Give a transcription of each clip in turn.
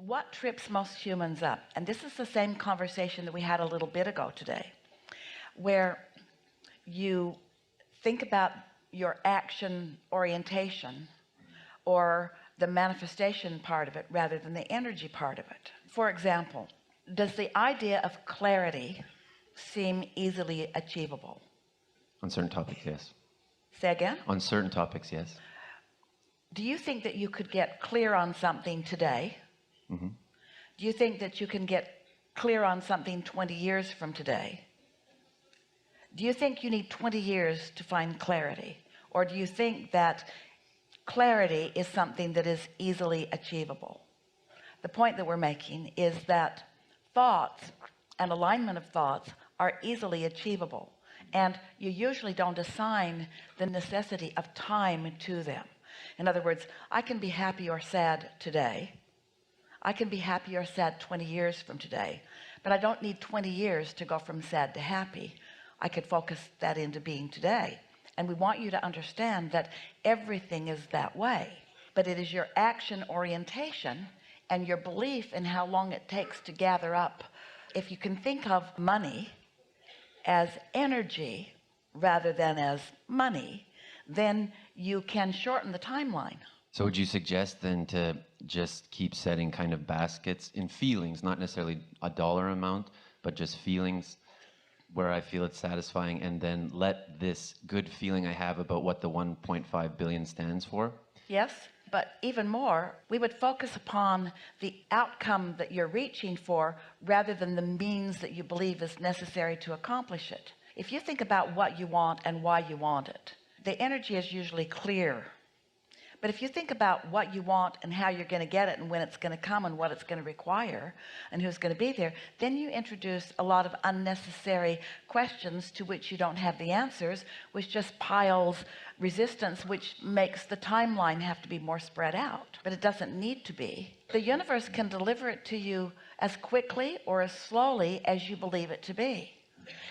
What trips most humans up, and this is the same conversation that we had a little bit ago today, where you think about your action orientation or the manifestation part of it rather than the energy part of it. For example, does the idea of clarity seem easily achievable? On certain topics, yes. Say again? On certain topics, yes. Do you think that you could get clear on something today? Mm-hmm. Do you think that you can get clear on something 20 years from today? Do you think you need 20 years to find clarity? Or do you think that clarity is something that is easily achievable? The point that we're making is that thoughts and alignment of thoughts are easily achievable, and you usually don't assign the necessity of time to them. In other words, I can be happy or sad today. I can be happy or sad 20 years from today, but I don't need 20 years to go from sad to happy. I could focus that into being today. And we want you to understand that everything is that way, but it is your action orientation and your belief in how long it takes to gather up. If you can think of money as energy rather than as money, then you can shorten the timeline. So would you suggest then to just keep setting kind of baskets in feelings, not necessarily a dollar amount, but just feelings where I feel it's satisfying, and then let this good feeling I have about what the 1.5 billion stands for? Yes, but even more, we would focus upon the outcome that you're reaching for rather than the means that you believe is necessary to accomplish it. If you think about what you want and why you want it, the energy is usually clear. But if you think about what you want and how you're going to get it and when it's going to come and what it's going to require and who's going to be there, then you introduce a lot of unnecessary questions to which you don't have the answers, which just piles resistance, which makes the timeline have to be more spread out. But it doesn't need to be. The universe can deliver it to you as quickly or as slowly as you believe it to be.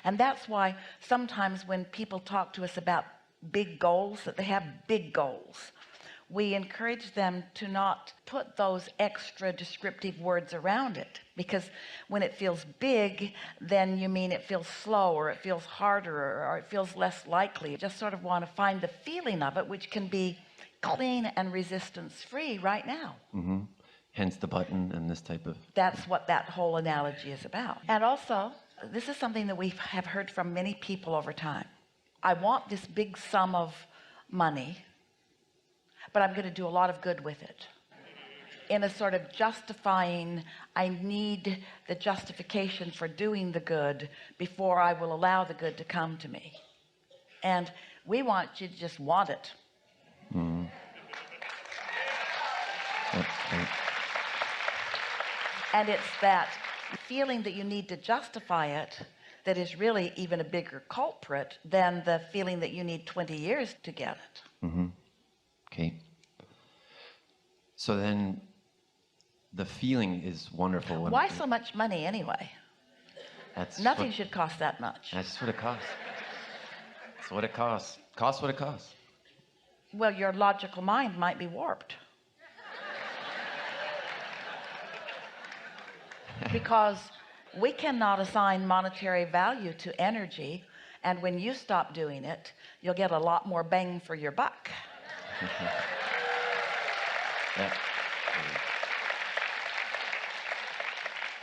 And that's why sometimes when people talk to us about big goals, that they have big goals, we encourage them to not put those extra descriptive words around it, because when it feels big, then you mean it feels slow, or it feels harder, or it feels less likely. You just sort of want to find the feeling of it, which can be clean and resistance free right now. Mm-hmm. Hence the button and this type of... That's what that whole analogy is about. And also, this is something that we have heard from many people over time. I want this big sum of money, but I'm going to do a lot of good with it, in a sort of justifying, I need the justification for doing the good before I will allow the good to come to me. And we want you to just want it. Mm. Okay. And it's that feeling that you need to justify it that is really even a bigger culprit than the feeling that you need 20 years to get it. Mm-hmm. Okay. So then the feeling is wonderful. Why so much money anyway? Nothing should cost that much. That's what it costs. That's what it costs. Costs what it costs. Well, your logical mind might be warped. Because we cannot assign monetary value to energy, and when you stop doing it, you'll get a lot more bang for your buck. Yeah.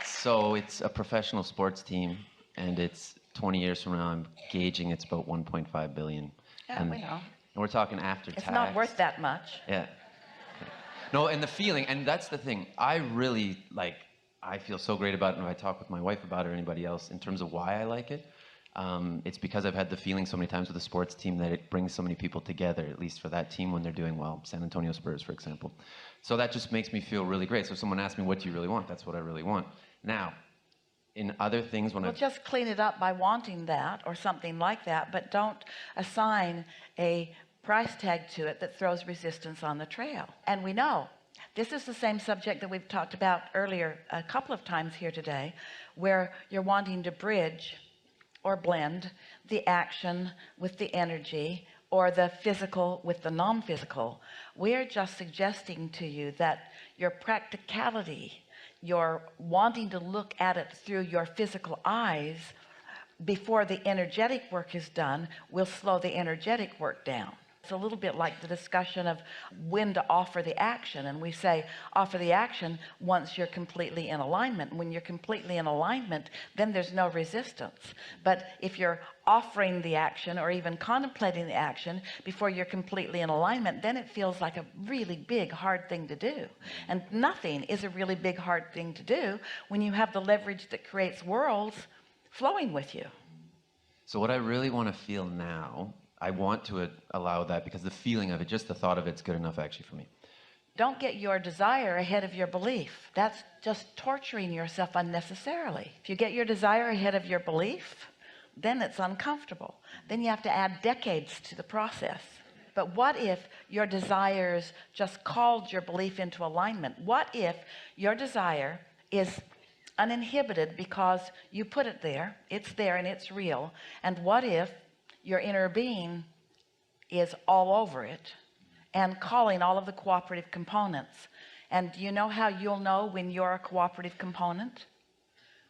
So it's a professional sports team, and it's 20 years from now, I'm gauging it's about 1.5 billion. Yeah, and, we know. And we're talking after it's tax. It's not worth that much. Yeah. No, and the feeling, and that's the thing. I really, I feel so great about it, and if I talk with my wife about it or anybody else in terms of why I like it, it's because I've had the feeling so many times with the sports team that it brings so many people together, at least for that team when they're doing well. San Antonio Spurs, for example. So that just makes me feel really great. So if someone asks me, what do you really want? That's what I really want. Now, in other things, when just clean it up by wanting that or something like that, but don't assign a price tag to it that throws resistance on the trail. And we know this is the same subject that we've talked about earlier a couple of times here today, where you're wanting to bridge or blend the action with the energy, or the physical with the non-physical. We're just suggesting to you that your practicality, your wanting to look at it through your physical eyes before the energetic work is done will slow the energetic work down. It's a little bit like the discussion of when to offer the action, and we say offer the action once you're completely in alignment. When you're completely in alignment, then there's no resistance. But if you're offering the action or even contemplating the action before you're completely in alignment, then it feels like a really big hard thing to do. And nothing is a really big hard thing to do when you have the leverage that creates worlds flowing with you. So what I really want to feel now, I want to allow that, because the feeling of it, just the thought of it's good enough actually for me. Don't get your desire ahead of your belief. That's just torturing yourself unnecessarily. If you get your desire ahead of your belief, then it's uncomfortable. Then you have to add decades to the process. But what if your desires just called your belief into alignment? What if your desire is uninhibited because you put it there, it's there and it's real? And what if your inner being is all over it and calling all of the cooperative components? And do you know how you'll know when you're a cooperative component?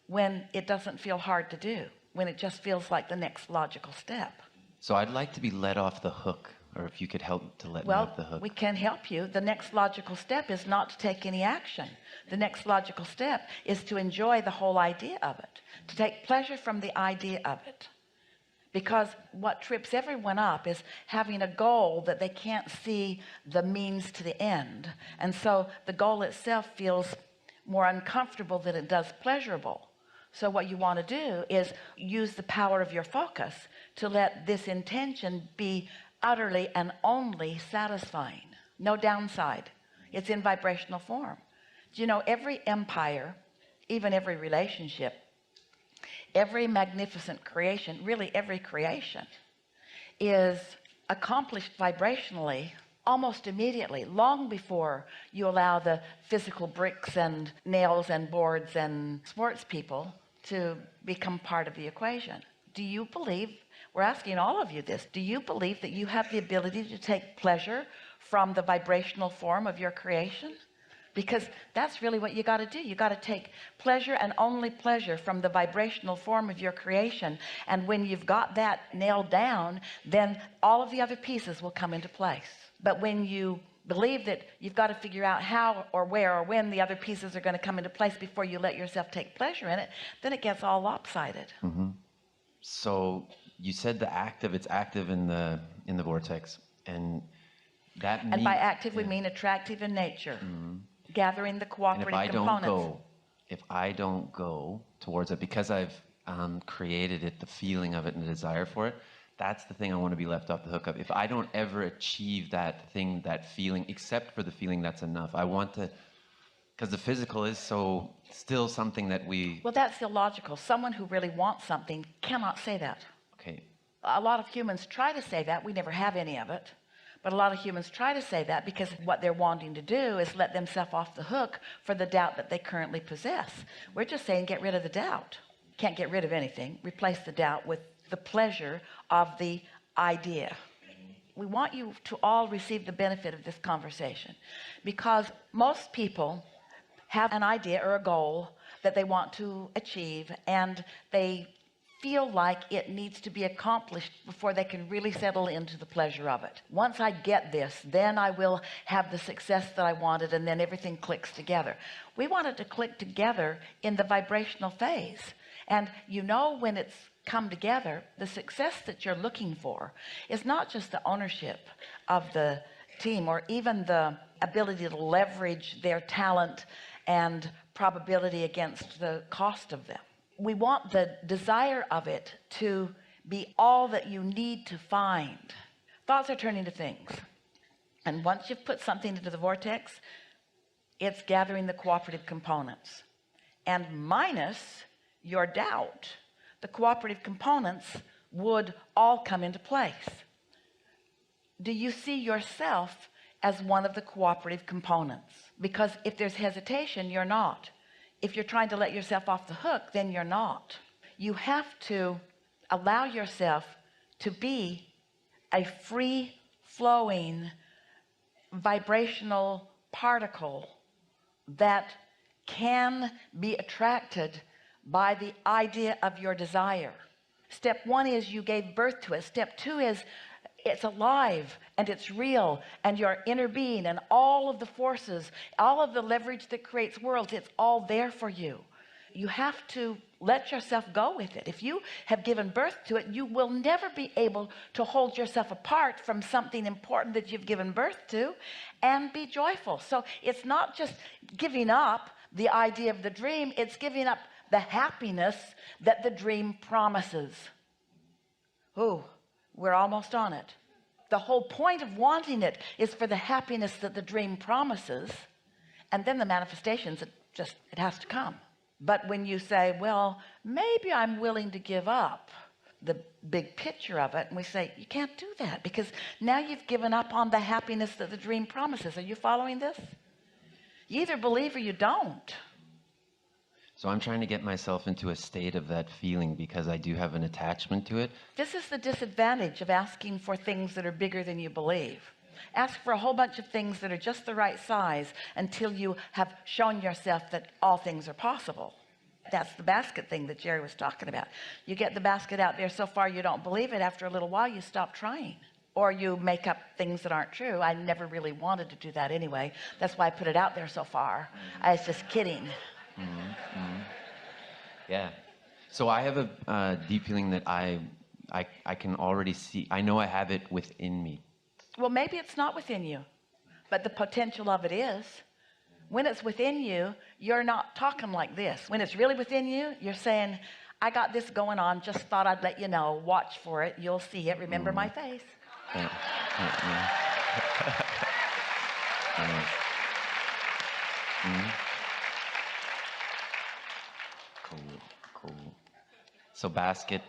When it doesn't feel hard to do, when it just feels like the next logical step. So I'd like to be let off the hook, or if you could help to let me off the hook. We can help you. The next logical step is not to take any action. The next logical step is to enjoy the whole idea of it, to take pleasure from the idea of it. Because what trips everyone up is having a goal that they can't see the means to the end. And so the goal itself feels more uncomfortable than it does pleasurable. So what you want to do is use the power of your focus to let this intention be utterly and only satisfying. No downside. It's in vibrational form. Do you know every empire, even every relationship, every magnificent creation, really every creation, is accomplished vibrationally almost immediately, long before you allow the physical bricks and nails and boards and sports people to become part of the equation. Do you believe, we're asking all of you this, do you believe that you have the ability to take pleasure from the vibrational form of your creation? Because that's really what you got to do. You got to take pleasure and only pleasure from the vibrational form of your creation. And when you've got that nailed down, then all of the other pieces will come into place. But when you believe that you've got to figure out how or where or when the other pieces are going to come into place before you let yourself take pleasure in it, then it gets all lopsided. Mm-hmm. So you said it's active in the vortex, and that means, and by active we mean attractive in nature. Mm-hmm. Gathering the cooperative components. If I don't go towards it because I've created it, the feeling of it and the desire for it, that's the thing I want to be left off the hook of. If I don't ever achieve that thing, that feeling, except for the feeling, that's enough. I want to, because the physical is still something that well, that's illogical. Someone who really wants something cannot say that. Okay. A lot of humans try to say that. We never have any of it. But a lot of humans try to say that because what they're wanting to do is let themselves off the hook for the doubt that they currently possess. We're just saying get rid of the doubt. Can't get rid of anything. Replace the doubt with the pleasure of the idea. We want you to all receive the benefit of this conversation, because most people have an idea or a goal that they want to achieve, and they feel like it needs to be accomplished before they can really settle into the pleasure of it. Once I get this, then I will have the success that I wanted, and then everything clicks together. We want it to click together in the vibrational phase. And you know, when it's come together, the success that you're looking for is not just the ownership of the team or even the ability to leverage their talent and probability against the cost of them. We want the desire of it to be all that you need to find. Thoughts are turning to things. And once you've put something into the vortex, it's gathering the cooperative components. And minus your doubt, the cooperative components would all come into place. Do you see yourself as one of the cooperative components? Because if there's hesitation, you're not. If you're trying to let yourself off the hook, then you're not. You have to allow yourself to be a free flowing vibrational particle that can be attracted by the idea of your desire. Step one is you gave birth to it. Step two is it's alive and it's real, and your inner being and all of the forces, all of the leverage that creates worlds, it's all there for you. You have to let yourself go with it. If you have given birth to it, you will never be able to hold yourself apart from something important that you've given birth to and be joyful. So it's not just giving up the idea of the dream, it's giving up the happiness that the dream promises. Oh, we're almost on it. The whole point of wanting it is for the happiness that the dream promises, and then the manifestations, it has to come. But when you say, well, maybe I'm willing to give up the big picture of it, and we say, you can't do that, because now you've given up on the happiness that the dream promises. Are you following this? You either believe or you don't. So I'm trying to get myself into a state of that feeling because I do have an attachment to it. This is the disadvantage of asking for things that are bigger than you believe. Ask for a whole bunch of things that are just the right size until you have shown yourself that all things are possible. That's the basket thing that Jerry was talking about. You get the basket out there so far you don't believe it. After a little while you stop trying, or you make up things that aren't true. I never really wanted to do that anyway. That's why I put it out there so far. I was just kidding. Yeah. So I have a deep feeling that I can already see. I know I have it within me. Well, maybe it's not within you, but the potential of it is. When it's within you, you're not talking like this. When it's really within you, you're saying, I got this going on, just thought I'd let you know. Watch for it. You'll see it. Remember my face. Cool. So basket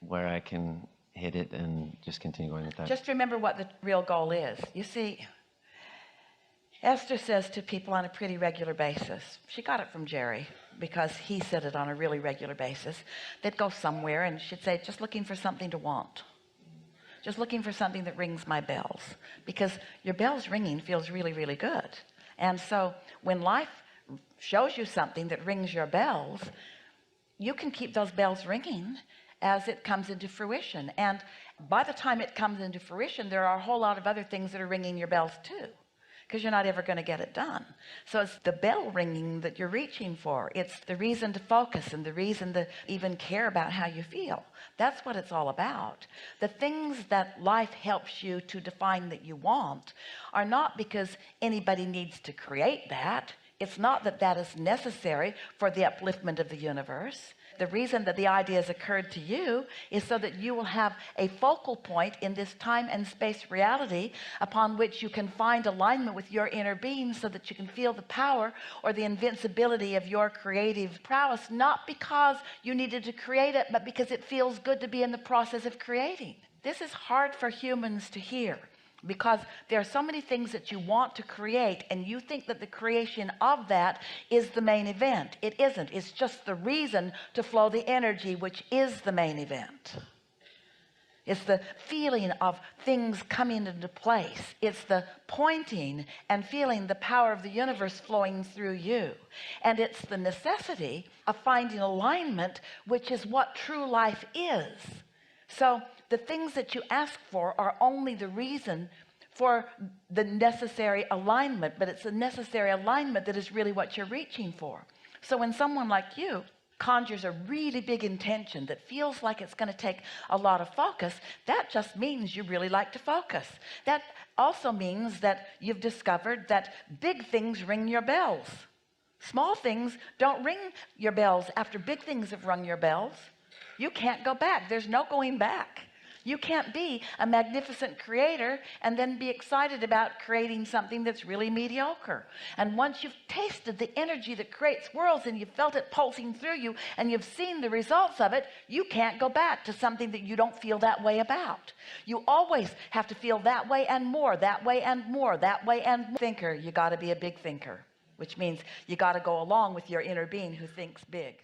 where I can hit it and just continue going with that. Just remember what the real goal is. You see, Esther says to people on a pretty regular basis, she got it from Jerry because he said it on a really regular basis. They'd go somewhere and she'd say, just looking for something to want. Just looking for something that rings my bells, because your bells ringing feels really, really good. And so when life shows you something that rings your bells, you can keep those bells ringing as it comes into fruition. And by the time it comes into fruition, there are a whole lot of other things that are ringing your bells too, because you're not ever going to get it done. So it's the bell ringing that you're reaching for. It's the reason to focus and the reason to even care about how you feel. That's what it's all about. The things that life helps you to define that you want are not because anybody needs to create that. It's not that that is necessary for the upliftment of the universe. The reason that the ideas occurred to you is so that you will have a focal point in this time and space reality upon which you can find alignment with your inner being, so that you can feel the power or the invincibility of your creative prowess, not because you needed to create it, but because it feels good to be in the process of creating. This is hard for humans to hear, because there are so many things that you want to create, and you think that the creation of that is the main event. It isn't. It's just the reason to flow the energy, which is the main event. It's the feeling of things coming into place. It's the pointing and feeling the power of the universe flowing through you. And it's the necessity of finding alignment, which is what true life is. So the things that you ask for are only the reason for the necessary alignment, but it's a necessary alignment that is really what you're reaching for. So when someone like you conjures a really big intention that feels like it's going to take a lot of focus, that just means you really like to focus. That also means that you've discovered that big things ring your bells. Small things don't ring your bells after big things have rung your bells. You can't go back. There's no going back. You can't be a magnificent creator and then be excited about creating something that's really mediocre. And once you've tasted the energy that creates worlds and you've felt it pulsing through you and you've seen the results of it, you can't go back to something that you don't feel that way about. You always have to feel that way and more, that way and more, that way and more. Thinker, you got to be a big thinker, which means you got to go along with your inner being who thinks big.